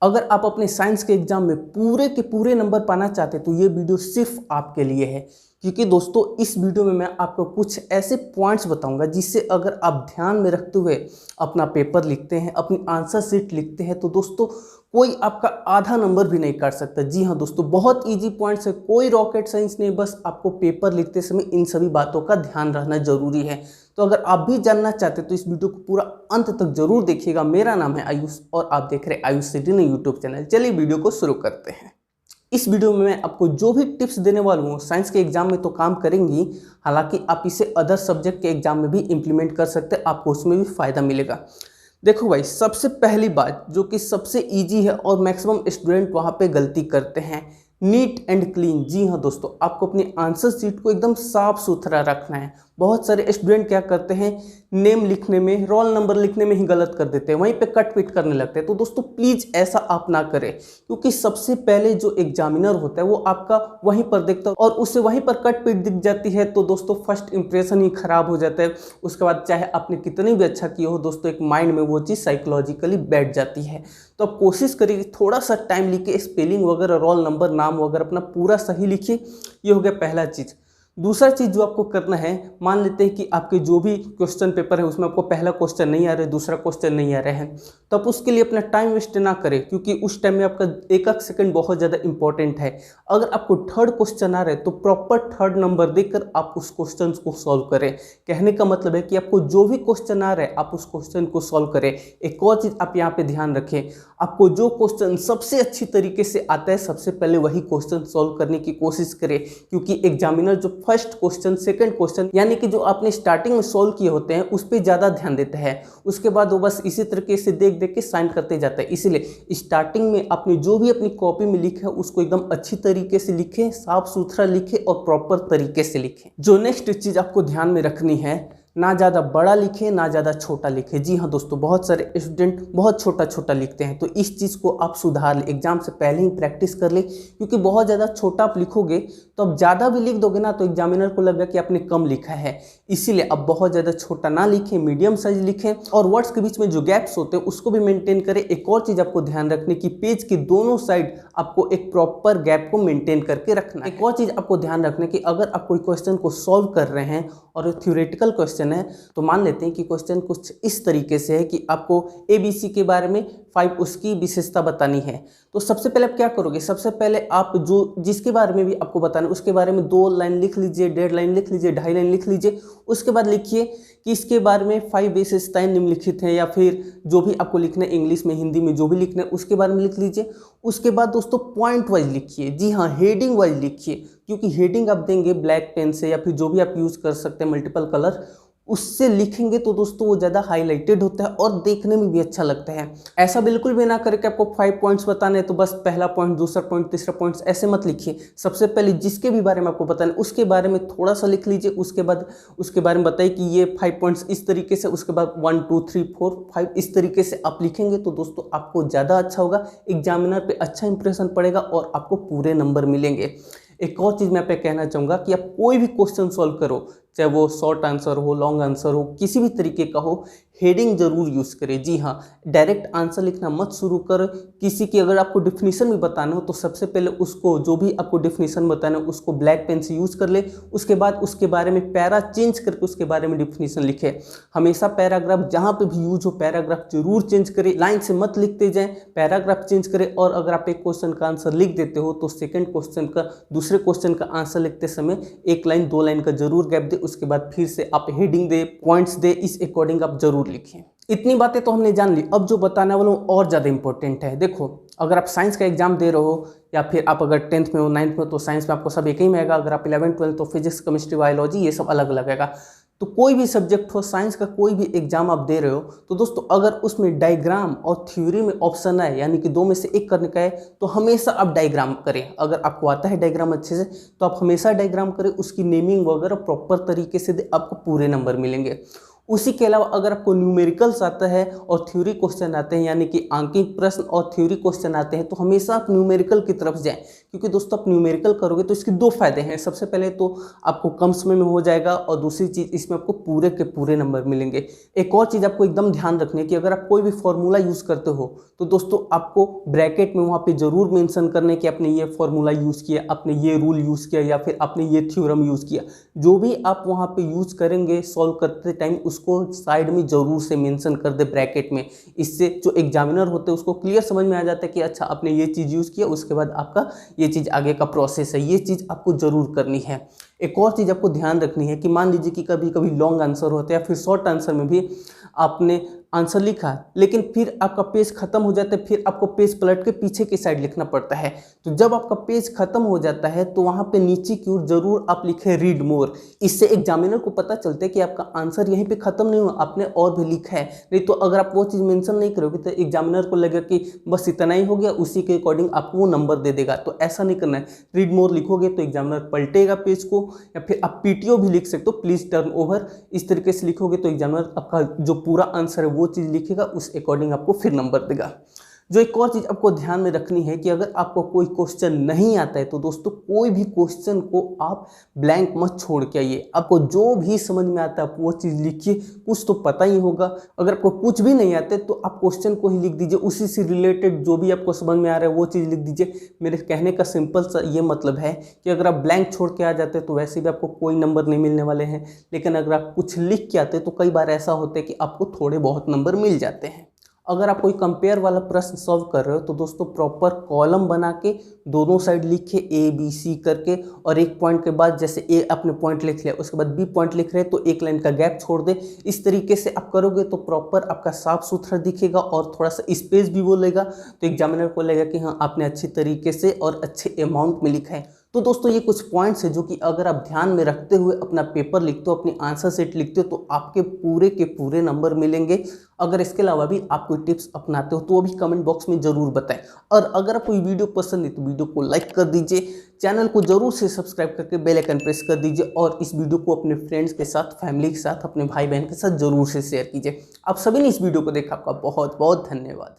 अगर आप अपने साइंस के एग्जाम में पूरे के पूरे नंबर पाना चाहते हैं तो ये वीडियो सिर्फ आपके लिए है, क्योंकि दोस्तों इस वीडियो में मैं आपको कुछ ऐसे पॉइंट्स बताऊंगा जिससे अगर आप ध्यान में रखते हुए अपना पेपर लिखते हैं, अपनी आंसर शीट लिखते हैं तो दोस्तों कोई आपका आधा नंबर भी नहीं काट सकता। जी हाँ दोस्तों, बहुत इजी पॉइंट्स है, कोई रॉकेट साइंस नहीं, बस आपको पेपर लिखते समय इन सभी बातों का ध्यान रखना जरूरी है। तो अगर आप भी जानना चाहते हैं तो इस वीडियो को पूरा अंत तक जरूर देखिएगा। मेरा नाम है आयुष और आप देख रहे हैं आयुष सिटी ने यूट्यूब चैनल। चलिए वीडियो को शुरू करते हैं। इस वीडियो में मैं आपको जो भी टिप्स देने वाला हूँ साइंस के एग्जाम में तो काम करेंगी, हालांकि आप इसे अदर सब्जेक्ट के एग्जाम में भी इंप्लीमेंट कर सकते हैं, आपको उसमें भी फायदा मिलेगा। देखो भाई, सबसे पहली बात जो कि सबसे इजी है और मैक्सिमम स्टूडेंट वहाँ पे गलती करते हैं, नीट एंड क्लीन। जी हाँ दोस्तों, आपको अपनी आंसर शीट को एकदम साफ सुथरा रखना है। बहुत सारे स्टूडेंट क्या करते हैं, नेम लिखने में, रोल नंबर लिखने में ही गलत कर देते हैं, वहीं पे कट पिट करने लगते हैं। तो दोस्तों प्लीज़ ऐसा आप ना करें, क्योंकि सबसे पहले जो एग्जामिनर होता है वो आपका वहीं पर देखता है और उससे वहीं पर कट पिट दिख जाती है तो दोस्तों फर्स्ट इंप्रेशन ही खराब हो जाता है। उसके बाद चाहे आपने कितनी भी अच्छा किया हो दोस्तों, एक माइंड में वो चीज़ साइकोलॉजिकली बैठ जाती है। तो आप कोशिश करिए थोड़ा सा टाइम लिखिए, स्पेलिंग वगैरह, रोल नंबर, नाम वगैरह अपना पूरा सही लिखिए। ये हो गया पहला चीज़। दूसरा चीज़ जो आपको करना है, मान लेते हैं कि आपके जो भी क्वेश्चन पेपर है उसमें आपको पहला क्वेश्चन नहीं आ रहा है, दूसरा क्वेश्चन नहीं आ रहे हैं, तो आप उसके लिए अपना टाइम वेस्ट ना करें, क्योंकि उस टाइम में आपका एक एक सेकंड बहुत ज़्यादा इंपॉर्टेंट है। अगर आपको थर्ड क्वेश्चन आ रहा है तो प्रॉपर थर्ड नंबर देकर आप उस क्वेश्चन को सॉल्व करें। कहने का मतलब है कि आपको जो भी क्वेश्चन आ रहा है आप उस क्वेश्चन को सॉल्व करें। एक और चीज़ आप यहाँ पे ध्यान रखें, आपको जो क्वेश्चन सबसे अच्छी तरीके से आता है सबसे पहले वही क्वेश्चन सॉल्व करने की कोशिश करें, क्योंकि एग्जामिनर जो फर्स्ट क्वेश्चन, सेकंड क्वेश्चन यानी कि जो आपने स्टार्टिंग में सॉल्व किए होते हैं उस पर ज़्यादा ध्यान देता है, उसके बाद वो बस इसी तरीके से देख देख के साइन करते जाता है। इसलिए स्टार्टिंग में आपने जो भी अपनी कॉपी में लिखा है उसको एकदम अच्छी तरीके से लिखें, साफ सुथरा लिखें और प्रॉपर तरीके से लिखें। जो नेक्स्ट चीज़ आपको ध्यान में रखनी है, ना ज़्यादा बड़ा लिखे ना ज़्यादा छोटा लिखे। जी हाँ दोस्तों, बहुत सारे स्टूडेंट बहुत छोटा छोटा लिखते हैं, तो इस चीज़ को आप सुधार लें, एग्जाम से पहले ही प्रैक्टिस कर लें, क्योंकि बहुत ज़्यादा छोटा आप लिखोगे तो आप ज़्यादा भी लिख दोगे ना तो एग्जामिनर को लगेगा कि आपने कम लिखा है। इसीलिए आप बहुत ज़्यादा छोटा ना लिखें, मीडियम साइज लिखें और वर्ड्स के बीच में जो गैप्स होते हैं उसको भी मेंटेन करें। एक और चीज़ आपको ध्यान रखने की, पेज के दोनों साइड आपको एक प्रॉपर गैप को मेंटेन करके रखना है। एक और चीज़ आपको ध्यान रखने की, अगर आप कोई क्वेश्चन को सॉल्व कर रहे हैं और थ्योरेटिकल क्वेश्चन है तो मान लेते हैं कि क्वेश्चन कुछ इस तरीके से है कि आपको ABC के बारे में 5 उसकी विशेषता बतानी है। तो सबसे पहले आप क्या करोगे, सबसे पहले आप जो जिसके बारे में भी आपको बताना है उसके बारे में 2 लाइन लिख लीजिए, 1.5 लाइन लिख लीजिए, 2.5 लाइन लिख लीजिए। उसके बाद लिखिए कि इसके बारे में 5 विशेषताएं निम्नलिखित हैं, या फिर जो भी आपको लिखना है इंग्लिश में, हिंदी में, जो भी लिखना है उसके बारे में लिख लीजिए। उसके बाद दोस्तों पॉइंट वाइज लिखिए। जी हाँ, हेडिंग वाइज लिखिए, क्योंकि हेडिंग आप देंगे ब्लैक पेन से या फिर जो भी आप यूज़ कर सकते हैं मल्टीपल कलर, उससे लिखेंगे तो दोस्तों वो ज़्यादा हाईलाइटेड होता है और देखने में भी अच्छा लगता है। ऐसा बिल्कुल भी ना करें कि आपको 5 पॉइंट्स बताने हैं तो बस पहला पॉइंट, दूसरा पॉइंट, तीसरा पॉइंट, ऐसे मत लिखिए। सबसे पहले जिसके भी बारे में आपको बताना है उसके बारे में थोड़ा सा लिख लीजिए, उसके बाद उसके बारे में बताइए कि ये 5 पॉइंट्स इस तरीके से, उसके बाद 1 2 3 4 5 इस तरीके से आप लिखेंगे तो दोस्तों आपको ज़्यादा अच्छा होगा, एग्जामिनर पे अच्छा इंप्रेशन पड़ेगा और आपको पूरे नंबर मिलेंगे। एक और चीज़ मैं आप पे कहना चाहूँगा कि आप कोई भी क्वेश्चन सॉल्व करो, चाहे वो शॉर्ट आंसर हो, लॉन्ग आंसर हो, किसी भी तरीके का हो, हेडिंग जरूर यूज़ करें। जी हाँ, डायरेक्ट आंसर लिखना मत शुरू कर। किसी की अगर आपको डिफिनीशन भी बताना हो तो सबसे पहले उसको, जो भी आपको डिफिनीशन बताना है उसको ब्लैक पेन से यूज़ कर ले, उसके बाद उसके बारे में पैरा चेंज करके उसके बारे में डिफिनीशन लिखे। हमेशा पैराग्राफ जहाँ पे भी यूज हो पैराग्राफ जरूर चेंज करें, लाइन से मत लिखते जाएँ, पैराग्राफ चेंज करें। और अगर आप एक क्वेश्चन का आंसर लिख देते हो तो सेकेंड क्वेश्चन का, दूसरे क्वेश्चन का आंसर लिखते समय 1 लाइन 2 लाइन का जरूर गैप दे, उसके बाद फिर से आप हेडिंग दे, पॉइंट्स दे, इस अकॉर्डिंग आप जरूर लिखें। इतनी बातें तो हमने जान ली, अब जो बताने वाला हूँ और ज़्यादा इंपॉर्टेंट है। देखो, अगर आप साइंस का एग्जाम दे रहे हो या फिर आप अगर 10th में हो, 9th में हो तो साइंस में आपको सब एक ही में आएगा। अगर आप 11th 12th तो फिजिक्स, केमिस्ट्री, बायोलॉजी ये सब अलग अलग आएगा। तो कोई भी सब्जेक्ट हो, साइंस का कोई भी एग्जाम आप दे रहे हो तो दोस्तों अगर उसमें डायग्राम और थ्योरी में ऑप्शन आए, यानी कि 2 में से 1 करने का है, तो हमेशा आप डायग्राम करें। अगर आपको आता है डायग्राम अच्छे से तो आप हमेशा डायग्राम करें, उसकी नेमिंग वगैरह प्रॉपर तरीके से दे, आपको पूरे नंबर मिलेंगे। उसी के अलावा अगर आपको न्यूमेरिकल्स आता है और थ्योरी क्वेश्चन आते हैं, यानी कि आंकिक प्रश्न और थ्योरी क्वेश्चन आते हैं, तो हमेशा आप न्यूमेरिकल की तरफ जाएं, क्योंकि दोस्तों आप न्यूमेरिकल करोगे तो इसके दो फायदे हैं। सबसे पहले तो आपको कम समय में हो जाएगा और दूसरी चीज़ इसमें आपको पूरे के पूरे नंबर मिलेंगे। एक और चीज़ आपको एकदम ध्यान रखनी है कि अगर आप कोई भी फॉर्मूला यूज़ करते हो तो दोस्तों आपको ब्रैकेट में वहाँ पे जरूर मेंशन करने कि आपने ये फॉर्मूला यूज़ किया, आपने ये रूल यूज़ किया या फिर आपने ये थ्योरम यूज़ किया। जो भी आप वहाँ पे यूज़ करेंगे सॉल्व करते टाइम उसको साइड में ज़रूर से मेंशन कर दे ब्रैकेट में। इससे जो एग्जामिनर होते हैं उसको क्लियर समझ में आ जाता है कि अच्छा आपने ये चीज़ यूज़ किया, उसके बाद आपका ये चीज़ आगे का प्रोसेस है। ये चीज़ आपको ज़रूर करनी है। एक और चीज़ आपको ध्यान रखनी है कि मान लीजिए कि कभी कभी लॉन्ग आंसर होता है या फिर शॉर्ट आंसर में भी आपने आंसर लिखा लेकिन फिर आपका पेज खत्म हो जाता है, फिर आपको पेज पलट के पीछे की साइड लिखना पड़ता है। तो जब आपका पेज खत्म हो जाता है तो वहाँ पे नीचे की ओर जरूर आप लिखें रीड मोर। इससे एग्जामिनर को पता चलता है कि आपका आंसर यहीं पे खत्म नहीं हुआ, आपने और भी लिखा है। नहीं तो अगर आप वो चीज़ मेंशन नहीं करोगे तो एग्जामिनर को लगेगा कि बस इतना ही हो गया, उसी के अकॉर्डिंग आपको वो नंबर दे देगा। तो ऐसा नहीं करना है। रीड मोर लिखोगे तो एग्जामिनर पलटेगा पेज को, या फिर आप पीटीओ भी लिख सकते हो, प्लीज टर्न ओवर। इस तरीके से लिखोगे तो एग्जामिनर आपका जो पूरा आंसर है वो चीज़ लिखेगा, उस अकॉर्डिंग आपको फिर नंबर देगा। जो एक और चीज़ आपको ध्यान में रखनी है कि अगर आपको कोई क्वेश्चन नहीं आता है तो दोस्तों कोई भी क्वेश्चन को आप ब्लैंक मत छोड़ के आइए। आपको जो भी समझ में आता है आप वो चीज़ लिखिए, कुछ तो पता ही होगा। अगर आपको कुछ भी नहीं आता है तो आप क्वेश्चन को ही लिख दीजिए, उसी से रिलेटेड जो भी आपको समझ में आ रहा है वो चीज़ लिख दीजिए। मेरे कहने का सिंपल सा ये मतलब है कि अगर आप ब्लैंक छोड़ के आ जाते हैं तो वैसे भी आपको कोई नंबर नहीं मिलने वाले हैं, लेकिन अगर आप कुछ लिख के आते हैं तो कई बार ऐसा होता है कि आपको थोड़े बहुत नंबर मिल जाते हैं। अगर आप कोई कंपेयर वाला प्रश्न सॉल्व कर रहे हो तो दोस्तों प्रॉपर कॉलम बना के दोनों साइड लिखे ए बी सी करके, और एक पॉइंट के बाद जैसे ए आपने पॉइंट लिख लिया उसके बाद बी पॉइंट लिख रहे हैं तो एक लाइन का गैप छोड़ दे। इस तरीके से आप करोगे तो प्रॉपर आपका साफ सुथरा दिखेगा और थोड़ा सा स्पेस भी वो लेगा, तो एग्जामिनर को लगेगा कि हाँ आपने अच्छी तरीके से और अच्छे अमाउंट में लिखा है। तो दोस्तों ये कुछ पॉइंट्स हैं जो कि अगर आप ध्यान में रखते हुए अपना पेपर लिखते हो, अपनी आंसर सेट लिखते हो तो आपके पूरे के पूरे नंबर मिलेंगे। अगर इसके अलावा भी आप कोई टिप्स अपनाते हो तो वो भी कमेंट बॉक्स में ज़रूर बताएं। और अगर आपको ये वीडियो पसंद है तो वीडियो को लाइक कर दीजिए, चैनल को जरूर से सब्सक्राइब करके बेल आइकन प्रेस कर दीजिए, और इस वीडियो को अपने फ्रेंड्स के साथ, फैमिली के साथ, अपने भाई बहन के साथ जरूर से शेयर कीजिए। आप सभी ने इस वीडियो को देखा, आपका बहुत बहुत धन्यवाद।